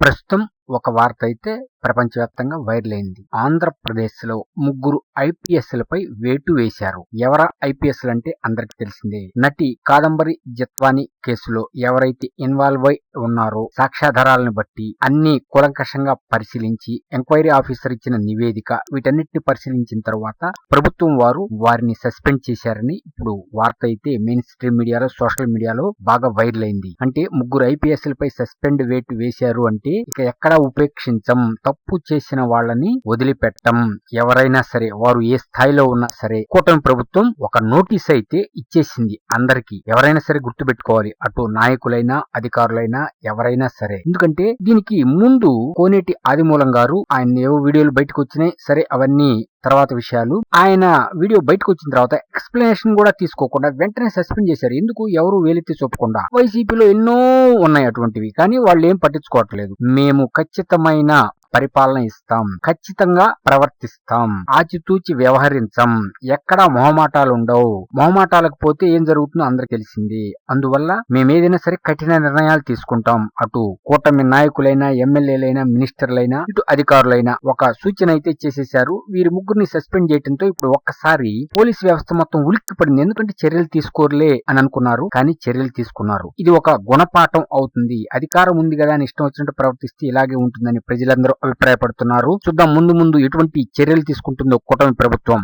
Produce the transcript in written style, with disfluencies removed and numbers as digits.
ప్రస్తుతం ఒక వార్త అయితే ప్రపంచవ్యాప్తంగా వైరల్ అయింది. ఆంధ్రప్రదేశ్ లో ముగ్గురు ఐపీఎస్లపై వేటు వేశారు. ఎవరా ఐపీఎస్లు అంటే అందరికి తెలిసిందే. నటి కాదంబరి జత్వాని కేసులో ఎవరైతే ఇన్వాల్వ్ అయి ఉన్నారో సాక్ష్యాధారాలను బట్టి అన్ని కూలంకషంగా పరిశీలించి ఎంక్వైరీ ఆఫీసర్ ఇచ్చిన నివేదిక వీటన్నిటిని పరిశీలించిన తర్వాత ప్రభుత్వం వారిని సస్పెండ్ చేశారని ఇప్పుడు వార్త అయితే మెయిన్ స్ట్రీమ్ మీడియాలో సోషల్ మీడియాలో బాగా వైరల్ అయింది. అంటే ముగ్గురు ఐపీఎస్లపై సస్పెండ్ వేటు వేశారు అంటే ఇక ఎక్కడ ఉపేక్షించం, తప్పు చేసిన వాళ్ళని వదిలిపెట్టం. ఎవరైనా సరే వారు ఏ స్థాయిలో ఉన్నా సరే కూటమి ప్రభుత్వం ఒక నోటీస్ అయితే ఇచ్చేసింది అందరికి. ఎవరైనా సరే గుర్తుపెట్టుకోవాలి, అటు నాయకులైనా అధికారులైనా ఎవరైనా సరే. ఎందుకంటే దీనికి ముందు కోనేటి ఆదిమూలం గారు ఆయన ఏవో వీడియోలు బయటకు వచ్చినాయి, సరే అవన్నీ తర్వాత విషయాలు. ఆయన వీడియో బయటకు వచ్చిన తర్వాత ఎక్స్ప్లెనేషన్ కూడా తీసుకోకుండా వెంటనే సస్పెండ్ చేశారు. ఎందుకు? ఎవరు వేలెత్తి చూపకుండా. వైసీపీలో ఎన్నో ఉన్నాయి అటువంటివి, కానీ వాళ్ళు ఏం పట్టించుకోవట్లేదు. మేము ఖచ్చితమైన పరిపాలన ఇస్తాం, ఖచ్చితంగా ప్రవర్తిస్తాం, ఆచితూచి వ్యవహరించం, ఎక్కడా మొహమాటాలు ఉండవు. మొహమాటాలకు పోతే ఏం జరుగుతుందో అందరికి తెలిసింది. అందువల్ల మేమేదైనా సరే కఠిన నిర్ణయాలు తీసుకుంటాం. అటు కూటమి నాయకులైనా, ఎమ్మెల్యేలైనా, మినిస్టర్లైనా, ఇటు అధికారులైనా ఒక సూచన అయితే చేసేశారు. వీరి ముగ్గురిని సస్పెండ్ చేయడంతో ఇప్పుడు ఒక్కసారి పోలీస్ వ్యవస్థ మొత్తం ఉలిక్కి పడింది. ఎందుకంటే చర్యలు తీసుకోరులే అని అనుకున్నారు, కానీ చర్యలు తీసుకున్నారు. ఇది ఒక గుణపాఠం అవుతుంది. అధికారం ఉంది కదా అని ఇష్టం వచ్చినట్టు ప్రవర్తిస్తే ఇలాగే ఉంటుందని ప్రజలందరూ అభిప్రాయపడుతున్నారు. చూద్దాం ముందు ముందు ఎటువంటి చర్యలు తీసుకుంటుందో కూటమి ప్రభుత్వం.